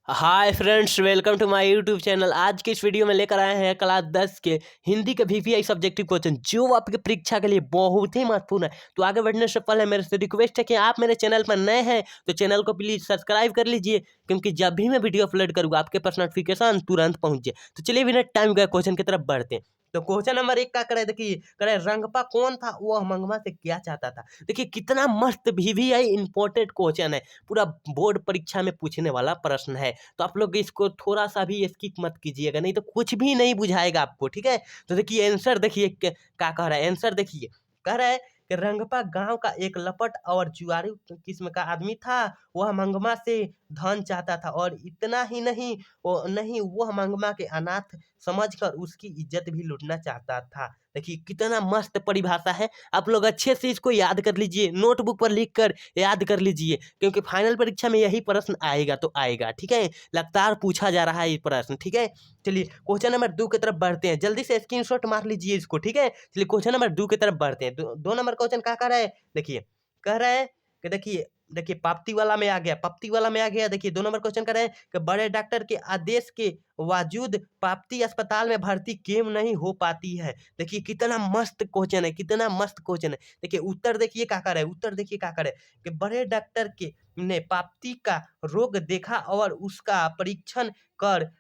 Hi friends, welcome to my YouTube channel. आज के इस वीडियो में लेकर आए हैं क्लास 10 के हिंदी के वीवीआई सब्जेक्टिव क्वेश्चन जो आपके परीक्षा के लिए बहुत ही महत्वपूर्ण है। तो आगे बढ़ने से पहले मेरे से रिक्वेस्ट है कि आप मेरे चैनल पर नए हैं तो चैनल को प्लीज सब्सक्राइब कर लीजिए, क्योंकि जब भी मैं वीडियो अपलोड करूँगा आपके पास नोटिफिकेशन तुरंत पहुँच जाए। तो चलिए बिना टाइम गए क्वेश्चन की तरफ बढ़ते हैं। तो क्वेश्चन नंबर 1 का करे, देखिए करे रंगपा कौन था, वह मंगवा से क्या चाहता था। देखिए कितना मस्त वीवीआई इंपॉर्टेंट क्वेश्चन है, पूरा बोर्ड परीक्षा में पूछने वाला प्रश्न है। तो आप लोग इसको थोड़ा सा भी स्किप मत कीजिएगा, नहीं तो कुछ भी नहीं बुझाएगा आपको, ठीक है। तो देखिए आंसर देखिए क्या कह रहा है। आंसर देखिए कह रहा है कि रंगपा गांव का एक लपट और जुआरी किस्म का आदमी था। वह मंगमा से धन चाहता था और इतना ही नहीं वह मंगमा के अनाथ समझकर उसकी इज्जत भी लूटना चाहता था। देखिए कितना मस्त परिभाषा है। आप लोग अच्छे से इसको याद कर लीजिए, नोटबुक पर लिख कर याद कर लीजिए, क्योंकि फाइनल परीक्षा में यही प्रश्न आएगा तो आएगा, ठीक है। लगातार पूछा जा रहा है ये प्रश्न, ठीक है। चलिए क्वेश्चन नंबर 2 की तरफ बढ़ते हैं, जल्दी से स्क्रीनशॉट मार लीजिए इसको, ठीक है। चलिए क्वेश्चन नंबर 2 की तरफ बढ़ते हैं। 2 नंबर क्वेश्चन क्या कर रहा है, देखिए कह रहा है कि देखिए देखिए पाप्ती वाला में आ गया, पाप्ती वाला में आ गया। देखिए 2 नंबर क्वेश्चन कर रहे हैं कि बड़े डॉक्टर के आदेश के बावजूद पाप्ती अस्पताल में भर्ती क्यों नहीं हो पाती है। देखिए कितना मस्त क्वेश्चन है, कितना मस्त क्वेश्चन है। देखिए उत्तर देखिए क्या कर रहा है, उत्तर देखिए क्या कर रहा है कि बड़े डॉक्टर के ने पाप्ती का रोग देखा और उसका परीक्षण कर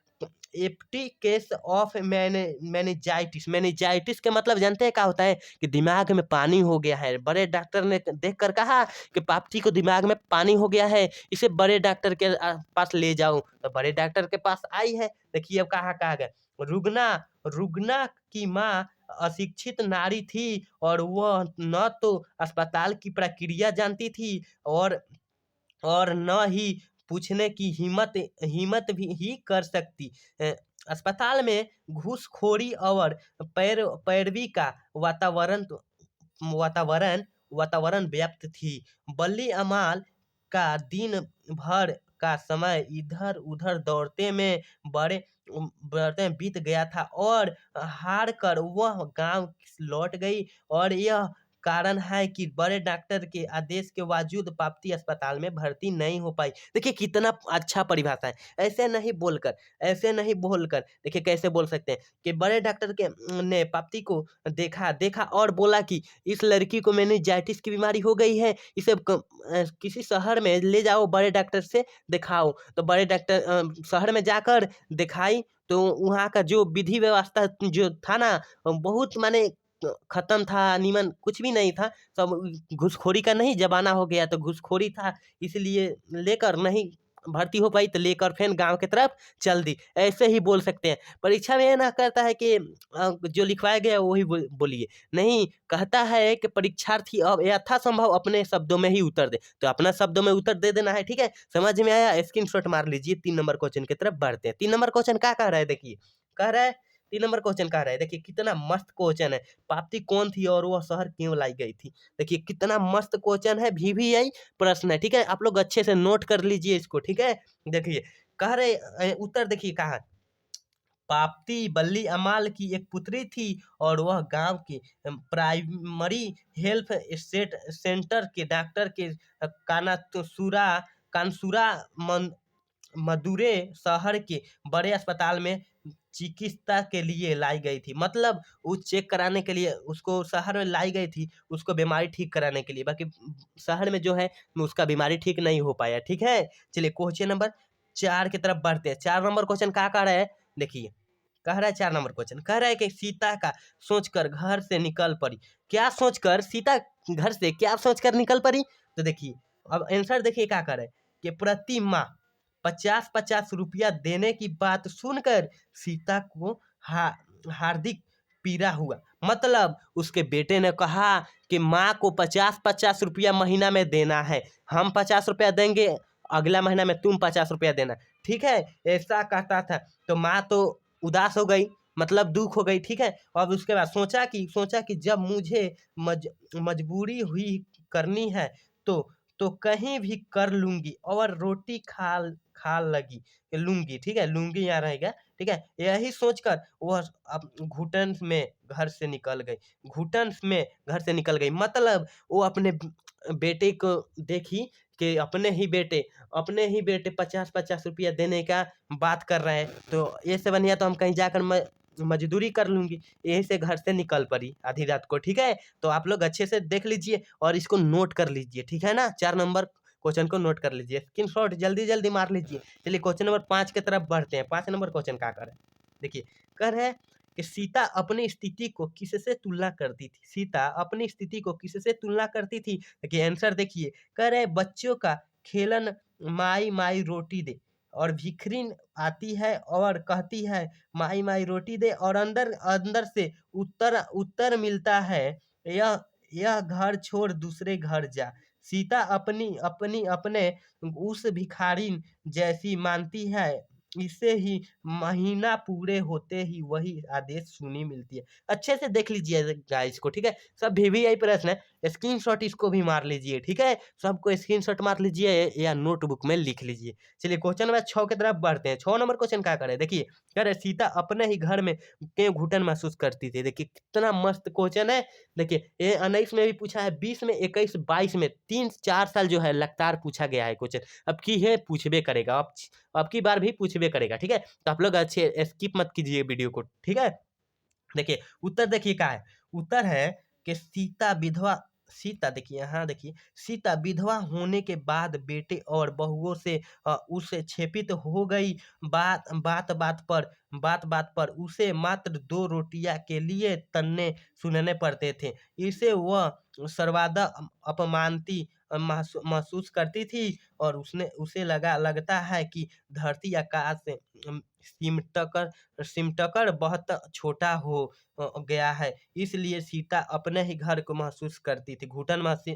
एप्टी केस ऑफ मेनिंजाइटिस। मेनिंजाइटिस के मतलब जानते हैं क्या होता है, कि दिमाग में पानी हो गया है। बड़े डॉक्टर ने देख कर कहा कि पाप्ती को दिमाग में पानी हो गया है, इसे बड़े डॉक्टर के पास ले जाओ। तो बड़े डॉक्टर के पास आई है। देखिए अब कहा गया, रुगना रुगना की माँ अशिक्षित नारी थी और वह न तो अस्पताल की प्रक्रिया जानती थी और न ही पूछने की हिम्मत हिम्मत भी ही कर सकती। अ, अस्पताल में घूसखोरी और पैरवी का वातावरण वातावरण वातावरण व्याप्त थी। बल्ली अमाल का दिन भर का समय इधर उधर दौड़ते में बड़े बड़े बीत गया था और हार कर वह गांव लौट गई। और यह कारण है कि बड़े डॉक्टर के आदेश के बावजूद पाप्ती अस्पताल में भर्ती नहीं हो पाई। देखिए कितना अच्छा परिभाषा है। ऐसे नहीं बोलकर देखिए कैसे बोल सकते हैं कि बड़े डॉक्टर के ने पाप्ती को देखा देखा और बोला कि इस लड़की को मेनिंजाइटिस की बीमारी हो गई है, इसे किसी शहर में ले जाओ, बड़े डॉक्टर से दिखाओ। तो बड़े डॉक्टर शहर में जाकर दिखाई तो वहाँ का जो विधि व्यवस्था जो था ना, बहुत माने खत्म था, नीमन कुछ भी नहीं था। सब घूसखोरी का नहीं जमाना हो गया, तो घूसखोरी था इसलिए लेकर नहीं भर्ती हो पाई, तो लेकर फिर गांव की तरफ चल दी। ऐसे ही बोल सकते हैं। परीक्षा में ये ना कहता है कि जो लिखवाया गया वही बोलिए, नहीं कहता है कि परीक्षार्थी अब यथासंभव अपने शब्दों में ही उत्तर दे। तो अपना शब्दों में उत्तर दे देना है, ठीक है। समझ में आया, स्क्रीनशॉट मार लीजिए। 3 नंबर क्वेश्चन की तरफ बढ़ते हैं। 3 नंबर क्वेश्चन क्या कह रहा है, देखिए कह रहा है 3 नंबर क्वेश्चन कह रहा है, देखिए कितना मस्त क्वेश्चन है। पाप्ती कौन थी और वह शहर क्यों लाई गई थी। देखिए कितना मस्त क्वेश्चन है, वीवीआई प्रश्न है, ठीक है। आप लोग अच्छे से नोट कर लीजिए इसको, ठीक है। देखिए कह रहे उत्तर देखिए कहा, पाप्ती बल्ली अमाल की एक पुत्री थी और वह गांव के प्राइमरी हेल्थ सेंटर के डॉक्टर के कानासुरा कानसुरा मदुरे शहर के बड़े अस्पताल में चिकित्सा के लिए लाई गई थी। मतलब वो चेक कराने के लिए उसको शहर में लाई गई थी, उसको बीमारी ठीक कराने के लिए। बाकी शहर में जो है उसका बीमारी ठीक नहीं हो पाया, ठीक है। चलिए क्वेश्चन नंबर 4 की तरफ बढ़ते हैं। 4 नंबर क्वेश्चन क्या कह रहा है, देखिए कह रहा है 4 नंबर क्वेश्चन कह रहा है कि सीता का सोचकर घर से निकल पड़ी। क्या सोचकर सीता घर से क्या सोचकर निकल पड़ी। तो देखिए अब आंसर देखिए क्या कर रहा है कि प्रति माह 50-50 रुपया देने की बात सुनकर सीता को हार्दिक पीड़ा हुआ। मतलब उसके बेटे ने कहा कि माँ को 50-50 रुपया महीना में देना है, हम 50 रुपया देंगे, अगला महीना में तुम 50 रुपया देना, ठीक है। ऐसा कहता था तो माँ तो उदास हो गई, मतलब दुख हो गई, ठीक है। और उसके बाद सोचा कि जब मुझे मजबूरी हुई करनी है तो कहीं भी कर लूंगी और रोटी खा खा लूंगी, ठीक है। लूंगी यहाँ रहेगा, ठीक है। यही सोचकर वह अब घुटन में घर से निकल गई, घुटन में घर से निकल गई। मतलब वो अपने बेटे को देखी कि अपने ही बेटे 50-50 रुपया देने का बात कर रहे हैं, तो इससे बढ़िया तो हम कहीं जाकर मजदूरी कर लूँगी। यहीं से घर से निकल पड़ी आधी रात को, ठीक है? तो आप लोग अच्छे से देख लीजिए और इसको नोट कर लीजिए, ठीक है ना? 4 नंबर क्वेश्चन को नोट कर लीजिए, स्क्रीनशॉट जल्दी-जल्दी मार लीजिए। चलिए क्वेश्चन नंबर 5 की तरफ बढ़ते हैं। 5 नंबर क्वेश्चन क्या कह रहा है? देखिए, कह रहा है कि सीता अपनी स्थिति को किससे तुलना करती थी? सीता अपनी स्थिति को किससे तुलना करती थी? देखिए आंसर देखिए, कह रहे बच्चों का खेलन माई माई रोटी दे, और भिखरिन आती है और कहती है माई माई रोटी दे, और अंदर अंदर से उत्तर उत्तर मिलता है, यह घर छोड़ दूसरे घर जा। सीता अपनी अपनी अपने उस भिखारिन जैसी मानती है, इसे ही महीना पूरे होते ही वही आदेश सुनी मिलती है। अच्छे से देख लीजिए गाइस को, ठीक है? सब वीवीआई प्रश्न है, स्क्रीनशॉट इसको भी मार लीजिए, ठीक है? सबको स्क्रीनशॉट मार लीजिए या नोटबुक में लिख लीजिए। चलिए क्वेश्चन नंबर 6 की तरफ बढ़ते हैं। 6 नंबर क्वेश्चन क्या करे? देखिए, कह रहे सीता अपने ही घर में क्यों घुटन महसूस करती थी? देखिए कितना मस्त क्वेश्चन है। देखिए ये 19 में भी पूछा है, 20 में, 21, 22 में 3-4 साल जो है लगातार पूछा गया है क्वेश्चन। अब की है पूछबे करेगा, अब की बार भी पूछबे करेगा, ठीक है? तो आप लोग अच्छे स्किप मत कीजिए वीडियो को, ठीक है? देखिए उत्तर देखिए क्या है? उत्तर है कि सीता देखिए, यहाँ देखिए, सीता विधवा होने के बाद बेटे और बहुओं से उससे क्षेपित हो गई। बात बात पर उसे मात्र 2 रोटियां के लिए तन्ने सुनने पड़ते थे। इसे वह सर्वदा अपमानती महसूस करती थी, और उसने उसे लगता है कि धरती आकाश से सिमटकर बहुत छोटा हो गया है, इसलिए सीता अपने ही घर को महसूस करती थी,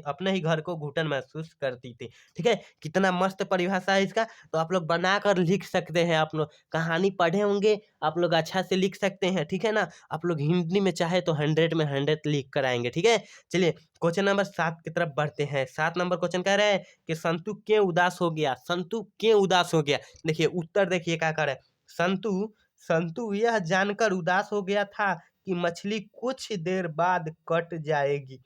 अपने ही घर को घुटन महसूस करती थी, ठीक है? कितना मस्त परिभाषा है इसका। तो आप लोग बनाकर लिख सकते हैं, आप लोग कहानी पढ़े होंगे, आप लोग अच्छा से लिख सकते हैं, ठीक है ना? आप लोग हिंदी में चाहे तो 100 में 100 लिख कर आएंगे, ठीक है? चलिए क्वेश्चन नंबर 7 की तरफ बढ़ते हैं। 7 नंबर क्वेश्चन कह रहे हैं कि संतु क्यों उदास हो गया? संतु क्यों उदास हो गया? देखिए उत्तर देखिए क्या कर रहा है? संतु संतु यह जानकर उदास हो गया था कि मछली कुछ देर बाद कट जाएगी,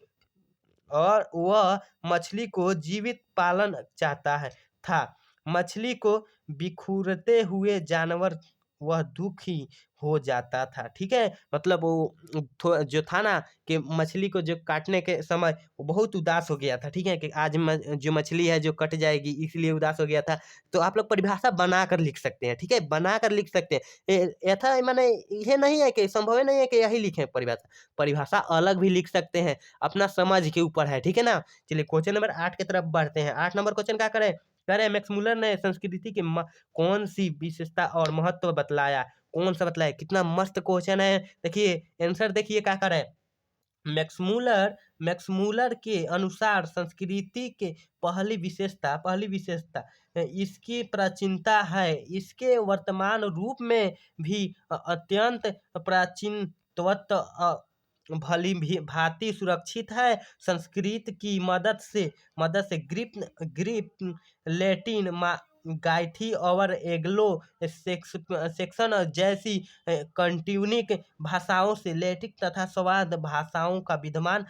और वह मछली को जीवित पालन चाहता है था। मछली को बिखुरते हुए जानवर वह दुखी हो जाता था, ठीक है? मतलब वो जो था ना कि मछली को जो काटने के समय वो बहुत उदास हो गया था, ठीक है? कि आज जो मछली है जो कट जाएगी, इसलिए उदास हो गया था। तो आप लोग परिभाषा बनाकर लिख सकते हैं, ठीक है? बनाकर लिख सकते हैं। ऐसा माने ये नहीं है कि संभव नहीं है कि यही लिखें परिभाषा। परिभाषा अलग भी लिख सकते हैं, अपना समझ के ऊपर है, ठीक है ना? चलिए क्वेश्चन नंबर 8 की तरफ बढ़ते हैं। 8 नंबर क्वेश्चन क्या करें? कह रहे हैं मैक्समुलर ने संस्कृति की कौन सी विशेषता और महत्व बतलाया? कौन सा बतलाया? कितना मस्त क्वेश्चन है। देखिए आंसर देखिए क्या कर रहे हैं? मैक्समुलर के अनुसार संस्कृति के पहली विशेषता इसकी प्राचीनता है। इसके वर्तमान रूप में भी अत्यंत प्राचीनत्व भली भांति सुरक्षित है। संस्कृत की मदद से ग्रीक, लैटिन, गायठी और एंग्लो सेक्सन जैसी कंट्यूनिक भाषाओं से लैटिन तथा स्वाद भाषाओं का विद्यमान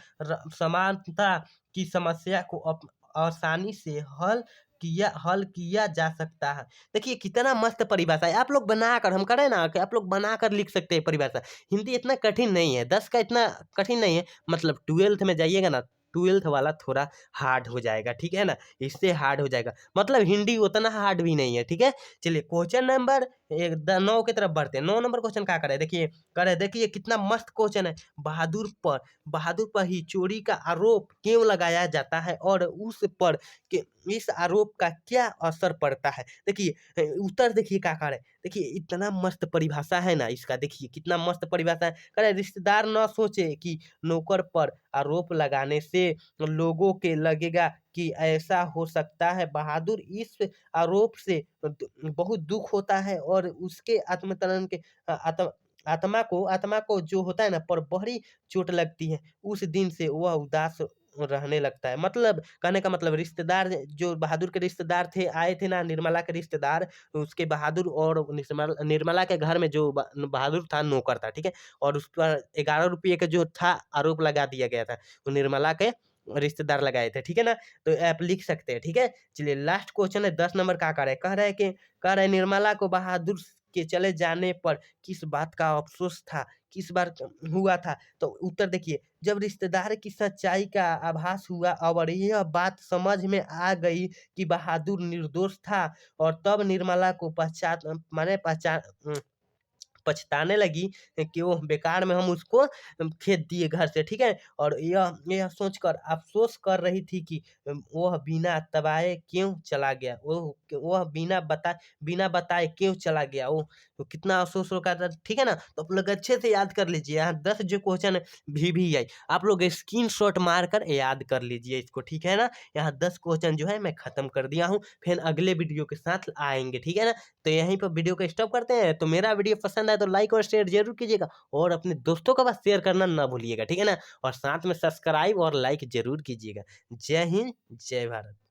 समानता की समस्या को आसानी से हल किया जा सकता है। देखिए कितना मस्त परिभाषा है। आप लोग बनाकर, हम करें ना कि आप लोग बनाकर लिख सकते हैं परिभाषा। हिंदी इतना कठिन नहीं है, 10 का इतना कठिन नहीं है। मतलब 12th में जाइएगा ना, 12th वाला थोड़ा हार्ड हो जाएगा, ठीक है ना? इससे हार्ड हो जाएगा, मतलब हिंदी उतना हार्ड भी नहीं है, ठीक है? चलिए क्वेश्चन नंबर 9 की तरफ बढ़ते हैं। 9 नंबर क्वेश्चन क्या करे? देखिए कितना मस्त क्वेश्चन है। बहादुर पर ही चोरी का आरोप क्यों लगाया जाता है, और उस पर कि इस आरोप का क्या असर पड़ता है? देखिए उत्तर देखिए क्या करे? देखिए इतना मस्त परिभाषा है ना इसका, देखिए कितना मस्त परिभाषा है। कह रहे रिश्तेदार न सोचे कि नौकर पर आरोप लगाने से लोगों के लगेगा कि ऐसा हो सकता है। बहादुर इस आरोप से बहुत दुख होता है, और उसके आत्मतरण के आत्मा को जो होता है ना पर बड़ी चोट लगती है। उस दिन से वह उदास रहने लगता है। मतलब कहने का मतलब रिश्तेदार जो बहादुर के रिश्तेदार थे, आए थे ना निर्मला के रिश्तेदार, उसके बहादुर और निर्मला के घर में जो बहादुर था नौकर था, ठीक है? और उस पर 11 रुपये का जो था आरोप लगा दिया गया था वो निर्मला के रिश्तेदार लगाए थे, ठीक है ना। तो आप लिख सकते हैं, ठीक है। चलिए लास्ट क्वेश्चन है 10 नंबर का है, कह रहा है निर्मला को बहादुर के चले जाने पर किस बात का अफसोस था, किस बार हुआ था। तो उत्तर देखिए, जब रिश्तेदार की सच्चाई का आभास हुआ और यह बात समझ में आ गई कि बहादुर निर्दोष था, और तब निर्मला को पछताने लगी कि वो बेकार में हम उसको खेत दिए घर से, ठीक है। और यह सोचकर अफ़सोस कर रही थी कि वह बिना तबाए क्यों चला गया, वह बिना बताए क्यों चला गया, वो कितना अफ़सोस होगा था, ठीक है ना। तो आप लोग अच्छे से याद कर लीजिए, यहाँ 10 जो क्वेश्चन VVI आप लोग स्क्रीनशॉट मारकर याद कर लीजिए इसको, ठीक है ना। यहाँ 10 क्वेश्चन जो है मैं खत्म कर दिया हूँ, फिर अगले वीडियो के साथ आएँगे, ठीक है ना। तो यहीं पर वीडियो को स्टॉप करते हैं। तो मेरा वीडियो पसंद आए तो लाइक और शेयर जरूर कीजिएगा, और अपने दोस्तों के पास शेयर करना ना भूलिएगा, ठीक है ना। और साथ में सब्सक्राइब और लाइक जरूर कीजिएगा। जय हिंद, जय भारत।